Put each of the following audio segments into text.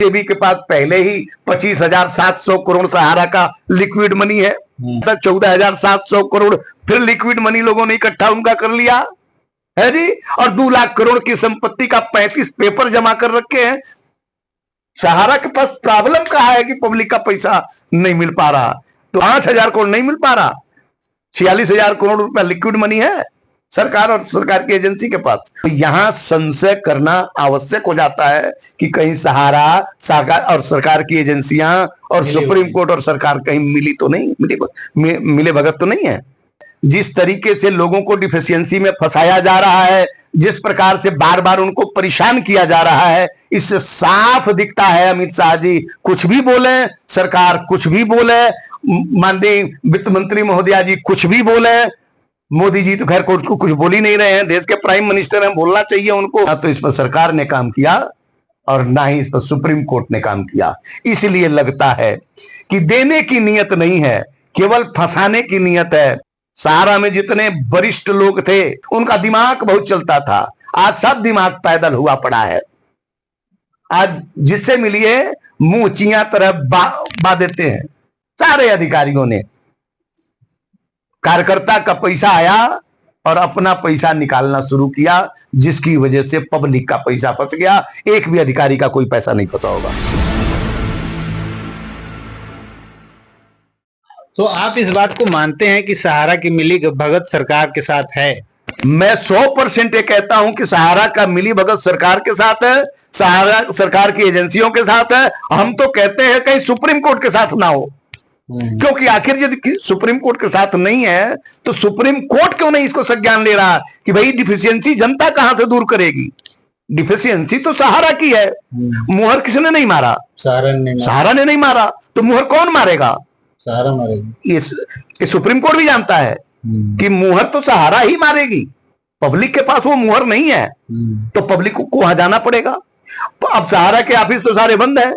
सेबी के पास पहले ही 25,700 करोड़ सहारा का लिक्विड मनी है, 14,700 करोड़ फिर लिक्विड मनी लोगों ने इकट्ठा उनका कर लिया है जी। और 2 लाख करोड़ की संपत्ति का 35 पेपर जमा कर रखे हैं। सहारा के पास प्रॉब्लम कहा है कि पब्लिक का पैसा नहीं मिल पा रहा, तो 5,000 करोड़ नहीं मिल पा रहा, 46,000 करोड़ रुपया लिक्विड मनी है सरकार और सरकार की एजेंसी के पास। तो यहां संशय करना आवश्यक हो जाता है कि कहीं सहारा सरकार और सरकार की एजेंसियां और सुप्रीम कोर्ट और सरकार कहीं मिली तो नहीं, मिले भगत तो नहीं है। जिस तरीके से लोगों को डिफिशियंसी में फंसाया जा रहा है, जिस प्रकार से बार बार उनको परेशान किया जा रहा है, इससे साफ दिखता है अमित शाह जी कुछ भी बोले, सरकार कुछ भी बोले, माननीय वित्त मंत्री महोदया जी कुछ भी बोले, मोदी जी तो खैर कोर्ट को कुछ बोल ही नहीं रहे हैं, देश के प्राइम मिनिस्टर हैं, बोलना चाहिए उनको। ना तो इस पर सरकार ने काम किया और ना ही इस पर सुप्रीम कोर्ट ने काम किया। इसलिए लगता है कि देने की नीयत नहीं है, केवल फंसाने की नीयत है। सहारा में जितने वरिष्ठ लोग थे उनका दिमाग बहुत चलता था, आज सब दिमाग पैदल हुआ पड़ा है। आज जिससे मिलिए मुंह चिया तरह बा देते हैं सारे अधिकारियों ने। कार्यकर्ता का पैसा आया और अपना पैसा निकालना शुरू किया, जिसकी वजह से पब्लिक का पैसा फंस गया। एक भी अधिकारी का कोई पैसा नहीं फंसा होगा। तो आप इस बात को मानते हैं कि सहारा की मिली भगत सरकार के साथ है? मैं 100% ये कहता हूं कि सहारा का मिली भगत सरकार के साथ है, सहारा सरकार की एजेंसियों के साथ है। हम तो कहते हैं कहीं सुप्रीम कोर्ट के साथ ना हो, क्योंकि आखिर यदि सुप्रीम कोर्ट के साथ नहीं है तो सुप्रीम कोर्ट क्यों नहीं इसको संज्ञान ले रहा कि भाई डिफिशियंसी जनता कहां से दूर करेगी? डिफिशियंसी तो सहारा की है। मुहर किसने नहीं मारा? सहारा ने नहीं मारा, तो मुहर कौन मारेगा? सहारा मारेगी। ये सुप्रीम कोर्ट भी जानता है कि मुहर तो सहारा ही मारेगी। पब्लिक के पास वो मुहर नहीं है, तो पब्लिक को वहां जाना पड़ेगा। अब सहारा के ऑफिस तो सारे बंद है,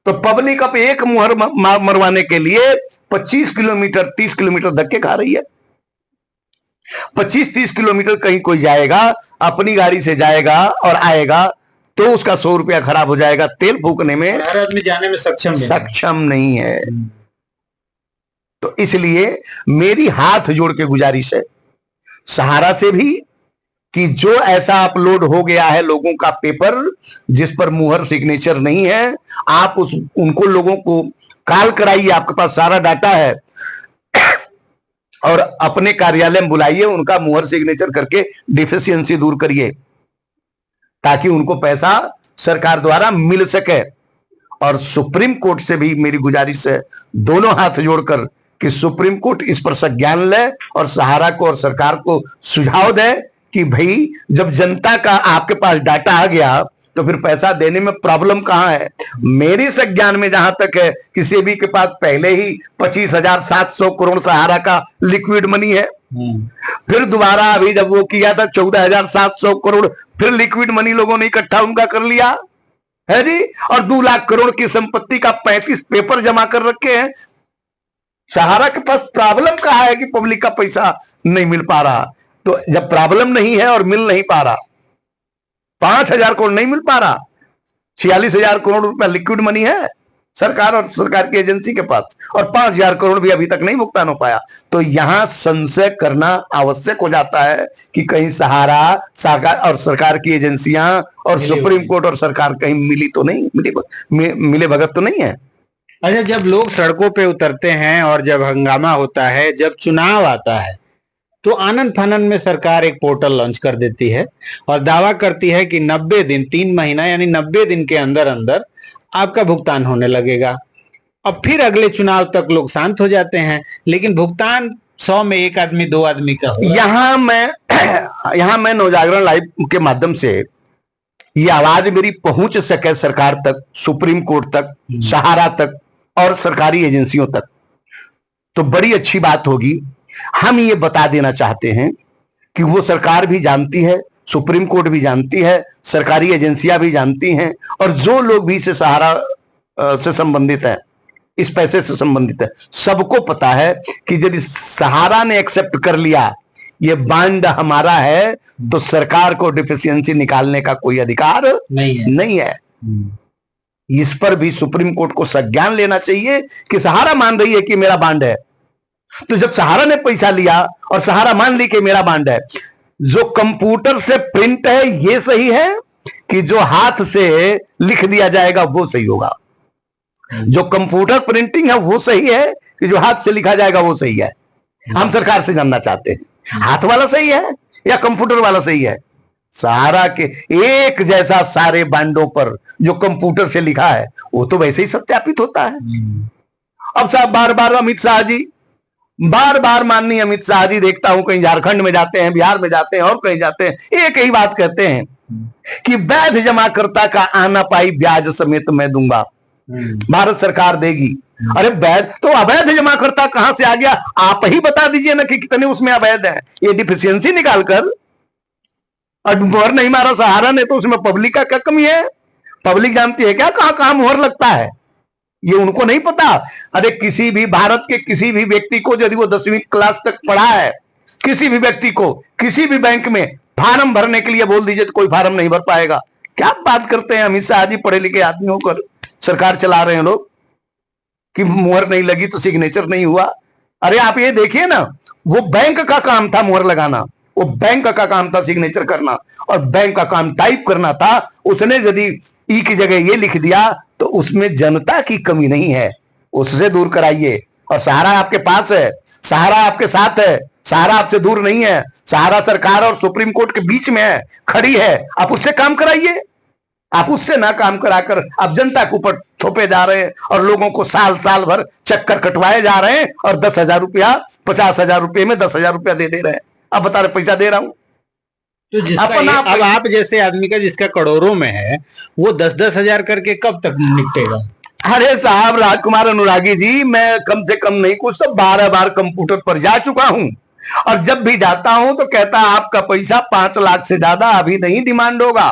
तो पब्लिक अब एक मुहर मरवाने के लिए 25 किलोमीटर 30 किलोमीटर धक्के खा रही है। 25-30 किलोमीटर कहीं कोई जाएगा, अपनी गाड़ी से जाएगा और आएगा तो उसका 100 रुपया खराब हो जाएगा तेल फूकने में। हर आदमी जाने में सक्षम नहीं है। तो इसलिए मेरी हाथ जोड़ के गुजारिश है सहारा से भी कि जो ऐसा अपलोड हो गया है लोगों का पेपर जिस पर मुहर सिग्नेचर नहीं है, आप उनको लोगों को कॉल कराइए, आपके पास सारा डाटा है, और अपने कार्यालय में बुलाइए, उनका मुहर सिग्नेचर करके डिफिशियंसी दूर करिए ताकि उनको पैसा सरकार द्वारा मिल सके। और सुप्रीम कोर्ट से भी मेरी गुजारिश है दोनों हाथ जोड़कर कि सुप्रीम कोर्ट इस पर संज्ञान ले और सहारा को और सरकार को सुझाव दे कि भाई जब जनता का आपके पास डाटा आ गया तो फिर पैसा देने में प्रॉब्लम कहां है? मेरी संज्ञान में जहां तक है कि सेबी के पास पहले ही 25,700 करोड़ सहारा का लिक्विड मनी है, फिर दोबारा अभी जब वो किया था 14,700 करोड़ फिर लिक्विड मनी लोगों ने इकट्ठा उनका कर लिया है जी। और 2 लाख करोड़ की संपत्ति का 35 पेपर जमा कर रखे हैं। सहारा के पास प्रॉब्लम कहा है कि पब्लिक का पैसा नहीं मिल पा रहा, तो जब प्रॉब्लम नहीं है और मिल नहीं पा रहा, 5,000 करोड़ नहीं मिल पा रहा, 46,000 करोड़ रुपया लिक्विड मनी है सरकार और सरकार की एजेंसी के पास, और 5,000 करोड़ भी अभी तक नहीं भुगतान हो पाया, तो यहां संशय करना आवश्यक हो जाता है कि कहीं सहारा सरकार और सरकार की एजेंसियां और सुप्रीम कोर्ट और सरकार कहीं मिली तो नहीं, मिले भगत तो नहीं है। अच्छा, जब लोग सड़कों पे उतरते हैं और जब हंगामा होता है, जब चुनाव आता है, तो आनंद फानन में सरकार एक पोर्टल लॉन्च कर देती है और दावा करती है कि 90 दिन 3 महीना यानी 90 दिन के अंदर अंदर आपका भुगतान होने लगेगा। अब फिर अगले चुनाव तक लोग शांत हो जाते हैं, लेकिन भुगतान 100 में 1 आदमी 2 आदमी का होगा। यहां मैं नवजागरण लाइव के माध्यम से ये आवाज मेरी पहुंच सके सरकार तक, सुप्रीम कोर्ट तक, सहारा तक और सरकारी एजेंसियों तक, तो बड़ी अच्छी बात होगी। हम ये बता देना चाहते हैं कि वो सरकार भी जानती है, सुप्रीम कोर्ट भी जानती है, सरकारी एजेंसियां भी जानती हैं, और जो लोग भी इसे सहारा से संबंधित है, इस पैसे से संबंधित है, सबको पता है कि यदि सहारा ने एक्सेप्ट कर लिया ये बांड हमारा है, तो सरकार को डिफिशियंसी निकालने का कोई अधिकार नहीं है। इस पर भी सुप्रीम कोर्ट को संज्ञान लेना चाहिए कि सहारा मान रही है कि मेरा बांड है। तो जब सहारा ने पैसा लिया और सहारा मान ली कि मेरा बांड है, जो कंप्यूटर से प्रिंट है ये सही है कि जो हाथ से लिख दिया जाएगा वो सही होगा? जो कंप्यूटर प्रिंटिंग है वो सही है कि जो हाथ से लिखा जाएगा वो सही है? हम सरकार से जानना चाहते हैं, हाथ वाला सही है या कंप्यूटर वाला सही है? सहारा के एक जैसा सारे बांडों पर जो कंप्यूटर से लिखा है वो तो वैसे ही सत्यापित होता है। अब साहब बार बार अमित शाह जी, बार बार माननीय अमित शाह जी, देखता हूं कहीं झारखंड में जाते हैं, बिहार में जाते हैं और कहीं जाते हैं, एक ही बात कहते हैं कि वैध जमाकर्ता का आना पाई ब्याज समेत मैं दूंगा, भारत सरकार देगी। अरे वैध तो अवैध जमाकर्ता कहां से आ गया? आप ही बता दीजिए ना कि कितने उसमें अवैध है। ये डिफिशियंसी निकालकर और मोहर नहीं मारा सहारा ने तो उसमें पब्लिक का क्या कमी है? पब्लिक जानती है क्या कहां कहां मोहर लगता है? ये उनको नहीं पता। अरे किसी भी भारत के किसी भी व्यक्ति को यदि वो 10वीं क्लास तक पढ़ा है, किसी भी व्यक्ति को किसी भी बैंक में फार्म भरने के लिए बोल दीजिए तो कोई फार्म नहीं भर पाएगा। क्या बात करते हैं अमित शाह जी, पढ़े लिखे आदमी होकर सरकार चला रहे हैं लोग, कि मोहर नहीं लगी तो सिग्नेचर नहीं हुआ। अरे आप ये देखिए ना, वो बैंक का काम था मोहर लगाना, वो बैंक का काम था सिग्नेचर करना, और बैंक का काम टाइप करना था। उसने यदि ई की जगह ये लिख दिया तो उसमें जनता की कमी नहीं है, उससे दूर कराइए। और सहारा आपके पास है, सहारा आपके साथ है, सहारा आपसे दूर नहीं है, सहारा सरकार और सुप्रीम कोर्ट के बीच में है, खड़ी है। आप उससे काम कराइए। आप उससे ना काम कराकर आप जनता के ऊपर थोपे जा रहे हैं और लोगों को साल साल भर चक्कर कटवाए जा रहे हैं और 10,000 रुपया, 50,000 रुपये में 10,000 रुपया दे रहे हैं। अब बता रहे पैसा दे रहा हूं तो जिसका अब आप जैसे आदमी का जिसका करोड़ों में है वो 10-10 हजार करके कब तक निपटेगा? अरे साहब राजकुमार अनुरागी जी, मैं कम से कम नहीं कुछ तो 12 बार कंप्यूटर पर जा चुका हूं, और जब भी जाता हूं तो कहता आपका पैसा 5 लाख से ज्यादा अभी नहीं डिमांड होगा।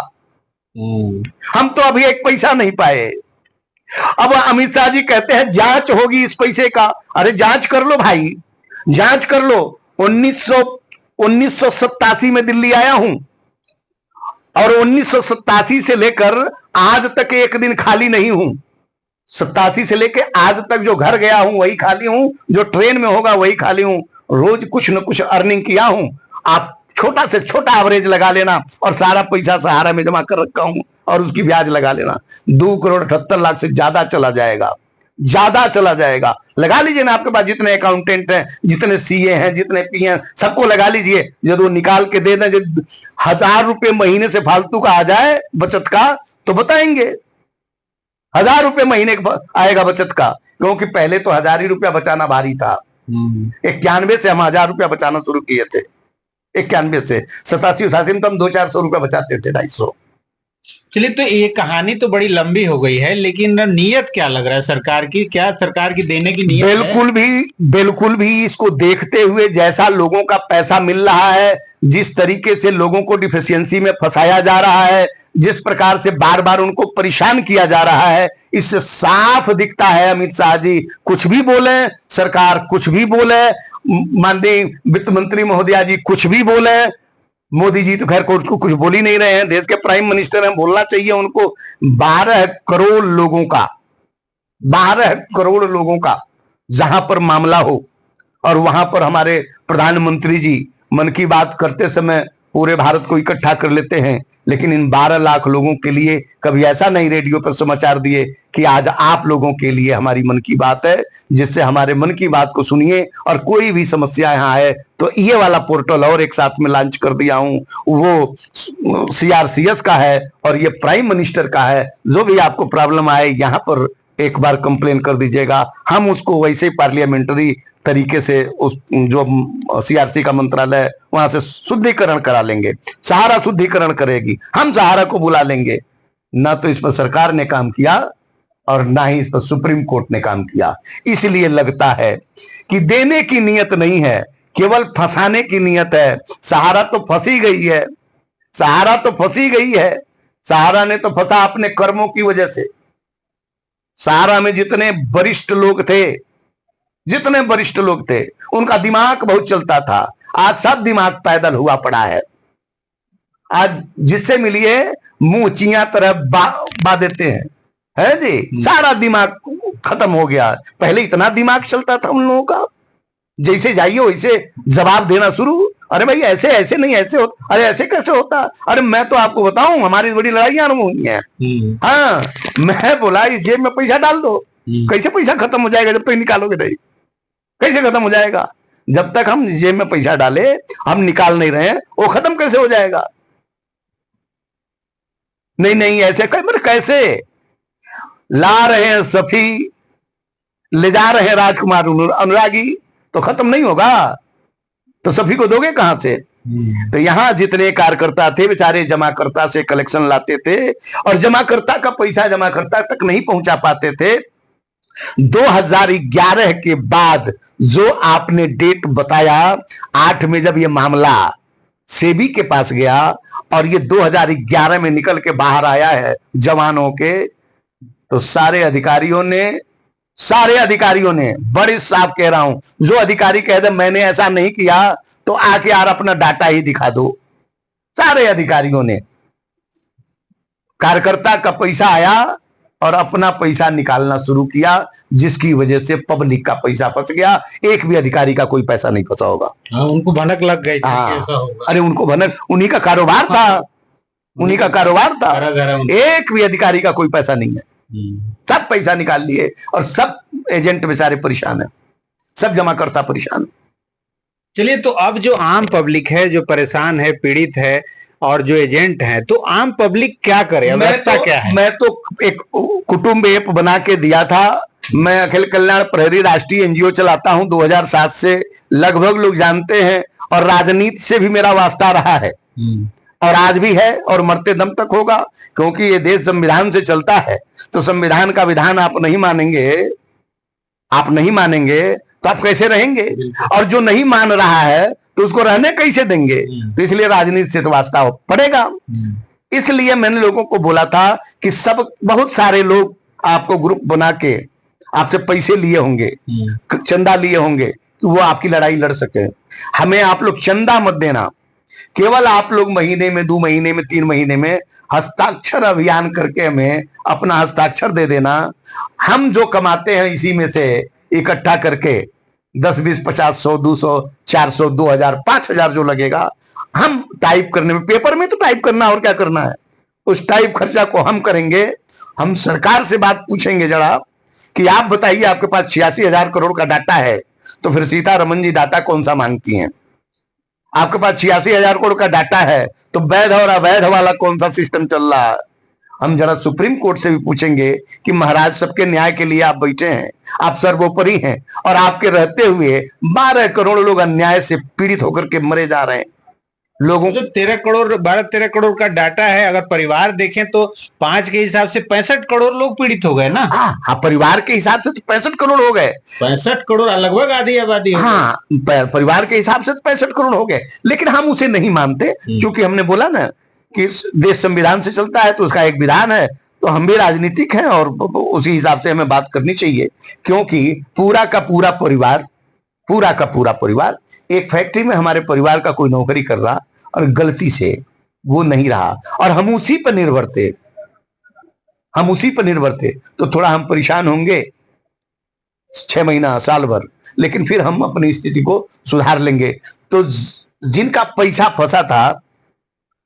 हम तो अभी एक पैसा नहीं पाए। अब अमित शाह जी कहते हैं जांच होगी इस पैसे का। अरे जांच कर लो भाई, जांच कर लो। 1987 में दिल्ली आया हूं और 1987 से लेकर आज तक एक दिन खाली नहीं हूं। 87 से लेकर आज तक जो घर गया हूं वही खाली हूं, जो ट्रेन में होगा वही खाली हूं। रोज कुछ न कुछ अर्निंग किया हूं। आप छोटा से छोटा एवरेज लगा लेना और सारा पैसा सहारा में जमा कर रखा हूं और उसकी ब्याज लगा लेना, 2 करोड़ 78 लाख से ज्यादा चला जाएगा, ज्यादा चला जाएगा। लगा लीजिए ना, आपके पास जितने अकाउंटेंट हैं, जितने सीए हैं, जितने पी हैं, सबको लगा लीजिए। जब वो निकाल के दे दें, जब 1,000 रुपये महीने से फालतू का आ जाए बचत का तो बताएंगे। 1,000 रुपये महीने आएगा बचत का, क्योंकि पहले तो 1,000 ही रुपया बचाना भारी था। 91 से हम 1,000 रुपया बचाना शुरू किए थे। 91 से 87-88 में तो हम 200-400 रुपया बचाते थे, 250। चलिए, तो ये कहानी तो बड़ी लंबी हो गई है, लेकिन नीयत क्या लग रहा है सरकार की? क्या सरकार की देने की नीयत बिल्कुल भी इसको देखते हुए, जैसा लोगों का पैसा मिल रहा है, जिस तरीके से लोगों को डिफिशियंसी में फंसाया जा रहा है, जिस प्रकार से बार बार उनको परेशान किया जा रहा है, इससे साफ दिखता है अमित शाह जी कुछ भी बोले, सरकार कुछ भी बोले, माननीय वित्त मंत्री महोदया जी कुछ भी बोले, मोदी जी तो खैर कुछ बोल ही नहीं रहे हैं, देश के प्राइम मिनिस्टर हैं, बोलना चाहिए उनको। 12 करोड़ लोगों का, 12 करोड़ लोगों का जहां पर मामला हो, और वहां पर हमारे प्रधानमंत्री जी मन की बात करते समय पूरे भारत को इकट्ठा कर लेते हैं, लेकिन इन 12 लाख लोगों के लिए कभी ऐसा नहीं रेडियो पर समाचार दिए कि आज आप लोगों के लिए हमारी मन की बात है, जिससे हमारे मन की बात को सुनिए और कोई भी समस्या यहां है तो ये वाला पोर्टल और एक साथ में लॉन्च कर दिया हूं, वो CRCS का है और ये प्राइम मिनिस्टर का है। जो भी आपको प्रॉब्लम आए यहां पर एक बार कंप्लेन कर दीजिएगा, हम उसको वैसे पार्लियामेंट्री तरीके से उस जो CRC का मंत्रालय है वहां से शुद्धिकरण करा लेंगे। सहारा शुद्धिकरण करेगी, हम सहारा को बुला लेंगे। ना तो इस पर सरकार ने काम किया और ना ही इस पर सुप्रीम कोर्ट ने काम किया। इसलिए लगता है कि देने की नियत नहीं है, केवल फंसाने की नियत है। सहारा तो फंसी गई है, सहारा तो फंसी गई है। सहारा ने तो फंसा अपने कर्मों की वजह से। सहारा में जितने वरिष्ठ लोग थे, जितने वरिष्ठ लोग थे, उनका दिमाग बहुत चलता था। आज सब दिमाग पैदल हुआ पड़ा है। आज जिससे मिलिए मुंह चिया तरह बा देते हैं, है जी, सारा दिमाग खत्म हो गया। पहले इतना दिमाग चलता था उन लोगों का, जैसे जाइए वैसे जवाब देना शुरू। अरे भाई ऐसे ऐसे नहीं, ऐसे होता, अरे ऐसे कैसे होता। अरे मैं तो आपको बताऊं, हमारी बड़ी लड़ाइयां हुई हैं। हाँ, मैं बोला इस जेब में पैसा डाल दो। कैसे पैसा खत्म हो जाएगा जब तक निकालोगे नहीं? कैसे खत्म हो जाएगा? जब तक हम जेब में पैसा डाले, हम निकाल नहीं रहे, वो खत्म कैसे हो जाएगा? नहीं नहीं, ऐसे कैसे ला रहे हैं सफी, ले जा रहे हैं राजकुमार अनुरागी, तो खत्म नहीं होगा। तो सभी को दोगे कहां से? तो यहां जितने कार्यकर्ता थे बेचारे जमाकर्ता से कलेक्शन लाते थे, और जमाकर्ता का पैसा जमाकर्ता तक नहीं पहुंचा पाते थे। 2011 के बाद जो आपने डेट बताया 8 में, जब ये मामला सेबी के पास गया और ये 2011 में निकल के बाहर आया है जवानों के, तो सारे अधिकारियों ने बड़े साफ कह रहा हूं, जो अधिकारी कह दे मैंने ऐसा नहीं किया तो आके यार अपना डाटा ही दिखा दो। सारे अधिकारियों ने, कार्यकर्ता का पैसा आया और अपना पैसा निकालना शुरू किया, जिसकी वजह से पब्लिक का पैसा फंस गया। एक भी अधिकारी का कोई पैसा नहीं फंसा होगा। उनको भनक लग गई थी कि ऐसा होगा। अरे उनको भनक, उन्हीं का कारोबार था, उन्हीं का कारोबार था। एक भी अधिकारी का कोई पैसा नहीं है, सब पैसा निकाल लिए और सब एजेंट बेचारे परेशान है, सब जमाकर्ता परेशान है। चलिए, तो अब जो आम पब्लिक है जो परेशान है, पीड़ित है, और जो एजेंट हैं, तो आम पब्लिक क्या करे? व्यवस्था क्या है? मैं तो एक कुटुंब ऐप बना के दिया था। मैं अखिल कल्याण प्रहरी राष्ट्रीय एनजीओ चलाता हूं 2007 से, लगभग लोग जानते हैं, और राजनीति से भी मेरा वास्ता रहा है और आज भी है और मरते दम तक होगा, क्योंकि ये देश संविधान से चलता है। तो संविधान का विधान आप नहीं मानेंगे तो आप कैसे रहेंगे? और जो नहीं मान रहा है तो उसको रहने कैसे देंगे? तो इसलिए राजनीति से तो वास्ता पड़ेगा। इसलिए मैंने लोगों को बोला था कि बहुत सारे लोग आपको ग्रुप बना के आपसे पैसे लिए होंगे, चंदा लिए होंगे कि वो आपकी लड़ाई लड़ सके। हमें आप लोग चंदा मत देना, केवल आप लोग महीने में, 2 महीने में, 3 महीने में हस्ताक्षर अभियान करके हमें अपना हस्ताक्षर दे देना। हम जो कमाते हैं इसी में से इकट्ठा करके 10, 20, 50, 100, 200, 400, 2000, 5000 जो लगेगा, हम टाइप करने में, पेपर में तो टाइप करना और क्या करना है, उस टाइप खर्चा को हम करेंगे। हम सरकार से बात पूछेंगे जरा कि आप बताइए, आपके पास 86,000 करोड़ का डाटा है, तो फिर सीतारमन जी डाटा कौन सा मांगती हैं? आपके पास 86,000 करोड़ का डाटा है, तो वैध और अवैध वाला कौन सा सिस्टम चल रहा है? हम जरा सुप्रीम कोर्ट से भी पूछेंगे कि महाराज, सबके न्याय के लिए आप बैठे हैं, आप सर्वोपरि हैं, और आपके रहते हुए 12 करोड़ लोग अन्याय से पीड़ित होकर के मरे जा रहे हैं। लोगों जो 12-13 करोड़ का डाटा है, अगर परिवार देखें तो 5 के हिसाब से 65 करोड़ लोग पीड़ित हो गए ना। हाँ, परिवार के हिसाब से तो 65 करोड़ हो गए। 65 करोड़ लगभग आधी आबादी। हाँ, परिवार के हिसाब से तो 65 करोड़ हो गए, लेकिन हम उसे नहीं मानते, क्योंकि हमने बोला ना कि देश संविधान से चलता है, तो उसका एक विधान है। तो हम भी राजनीतिक हैं और उसी हिसाब से हमें बात करनी चाहिए, क्योंकि पूरा का पूरा परिवार एक फैक्ट्री में हमारे परिवार का कोई नौकरी कर रहा और गलती से वो नहीं रहा, और हम उसी पर निर्भर थे, तो थोड़ा हम परेशान होंगे 6 महीना, साल भर, लेकिन फिर हम अपनी स्थिति को सुधार लेंगे। तो जिनका पैसा फंसा था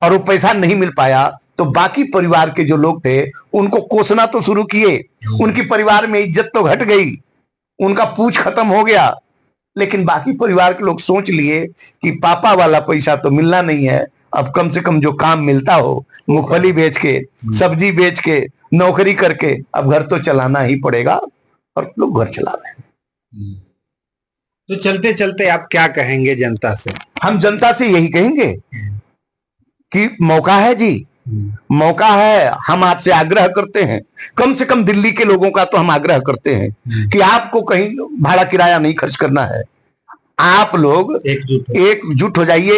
और वो पैसा नहीं मिल पाया, तो बाकी परिवार के जो लोग थे उनको कोसना तो शुरू किए, उनकी परिवार में इज्जत तो घट गई, उनका पूछ खत्म हो गया, लेकिन बाकी परिवार के लोग सोच लिए कि पापा वाला पैसा तो मिलना नहीं है, अब कम से कम जो काम मिलता हो, मूंगफली बेच के, सब्जी बेच के, नौकरी करके, अब घर तो चलाना ही पड़ेगा, और लोग घर चला रहे हैं। तो चलते चलते आप क्या कहेंगे जनता से? हम जनता से यही कहेंगे कि मौका है जी, मौका है। हम आपसे आग्रह करते हैं, कम से कम दिल्ली के लोगों का तो हम आग्रह करते हैं कि आपको कहीं भाड़ा किराया नहीं खर्च करना है। आप लोग एकजुट हो जाइए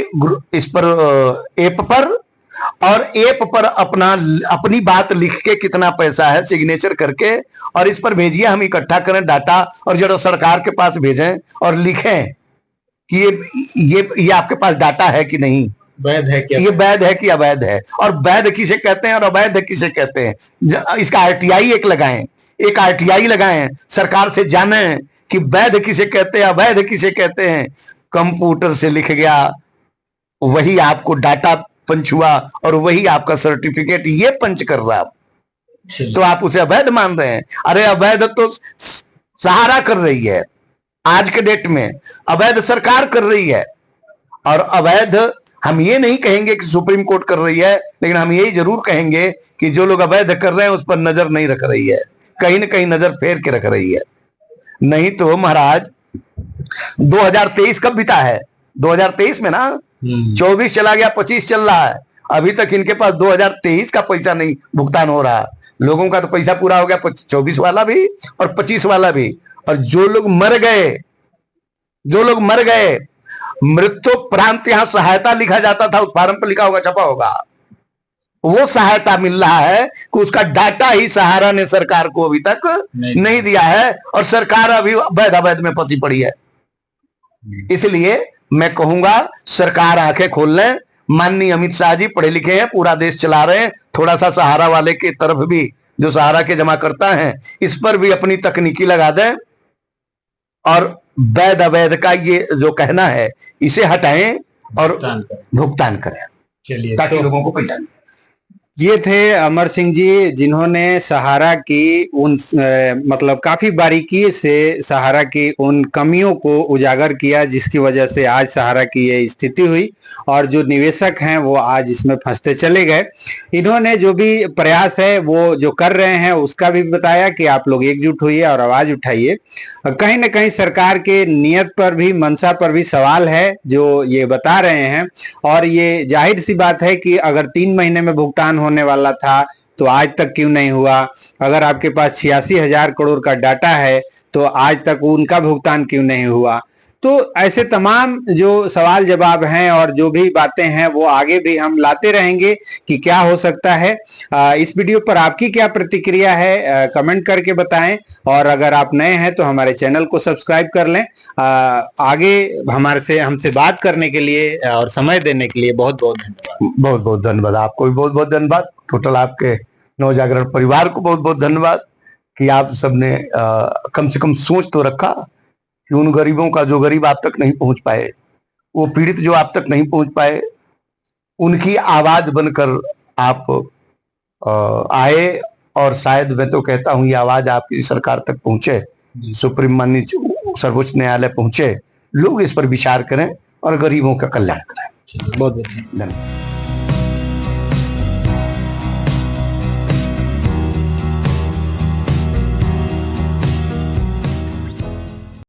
इस पर, ऐप पर, और ऐप पर अपनी बात लिख के कितना पैसा है सिग्नेचर करके, और इस पर भेजिए, हम इकट्ठा करें डाटा, और जरा सरकार के पास भेजें और लिखें कि ये आपके पास डाटा है कि नहीं, वैध है क्या? ये वैध है कि अवैध है, और वैध किसे कहते हैं और अवैध किसे कहते हैं, इसका आरटीआई एक लगाएं, एक आरटीआई लगाएं, सरकार से जानें कि वैध किसे कहते हैं, अवैध किसे कहते हैं। कंप्यूटर से लिख गया, वही आपको डाटा पंच हुआ और वही आपका सर्टिफिकेट ये पंच कर रहा, तो आप उसे अवैध मान रहे हैं। अरे अवैध तो सहारा कर रही है, आज के डेट में अवैध सरकार कर रही है, और अवैध हम ये नहीं कहेंगे कि सुप्रीम कोर्ट कर रही है, लेकिन हम यही जरूर कहेंगे कि जो लोग अवैध कर रहे हैं उस पर नजर नहीं रख रही है, कहीं ना कहीं नजर फेर के रख रही है। नहीं तो महाराज 2023 कब बीता है? 2023 में ना, 24 चला गया, 25 चल रहा है, अभी तक इनके पास 2023 का पैसा नहीं भुगतान हो रहा। लोगों का तो पैसा पूरा हो गया, 24 वाला भी और 25 वाला भी। और जो लोग मर गए, जो लोग मर गए, मृत्युपरांत यहां सहायता लिखा जाता था, उस फार्म पर लिखा होगा, छपा होगा, वो सहायता मिल रहा है कि उसका डाटा ही सहारा ने सरकार को अभी तक नहीं दिया है, और सरकार अभी अवैध अवैध में फंसी पड़ी है। इसलिए मैं कहूंगा सरकार आंखें खोल लें। माननीय अमित शाह जी पढ़े लिखे हैं, पूरा देश चला रहे हैं, थोड़ा सा सहारा वाले की तरफ भी, जो सहारा के जमा करता है, इस पर भी अपनी तकनीकी लगा दें, और वैध अवैध का ये जो कहना है इसे हटाएं और भुगतान करें, चलिए, ताकि लोगों को पैसा मिले। ये थे अमर सिंह जी, जिन्होंने सहारा की उन मतलब काफी बारीकी से सहारा की उन कमियों को उजागर किया, जिसकी वजह से आज सहारा की ये स्थिति हुई, और जो निवेशक हैं वो आज इसमें फंसते चले गए। इन्होंने जो भी प्रयास है वो जो कर रहे हैं उसका भी बताया कि आप लोग एकजुट होइए और आवाज उठाइए। कहीं ना कहीं सरकार के नियत पर भी, मंशा पर भी सवाल है जो ये बता रहे हैं, और ये जाहिर सी बात है कि अगर 3 महीने में भुगतान होने वाला था तो आज तक क्यों नहीं हुआ? अगर आपके पास 86,000 करोड़ का डाटा है तो आज तक उनका भुगतान क्यों नहीं हुआ? तो ऐसे तमाम जो सवाल जवाब हैं और जो भी बातें हैं वो आगे भी हम लाते रहेंगे कि क्या हो सकता है। इस वीडियो पर आपकी क्या प्रतिक्रिया है, कमेंट करके बताएं, और अगर आप नए हैं तो हमारे चैनल को सब्सक्राइब कर लें। आगे हमसे बात करने के लिए और समय देने के लिए बहुत बहुत धन्यवाद। बहुत बहुत धन्यवाद, आपको भी बहुत बहुत धन्यवाद, टोटल आपके नवजागरण परिवार को बहुत बहुत धन्यवाद कि आप सबने कम से कम सोच तो रखा कि उन गरीबों का, जो गरीब आप तक नहीं पहुंच पाए, वो पीड़ित जो आप तक नहीं पहुंच पाए, उनकी आवाज बनकर आप आए, और शायद मैं तो कहता हूं ये आवाज आपकी सरकार तक पहुंचे, सुप्रीम माननीय सर्वोच्च न्यायालय पहुंचे, लोग इस पर विचार करें और गरीबों का कल्याण करें। बहुत बहुत धन्यवाद।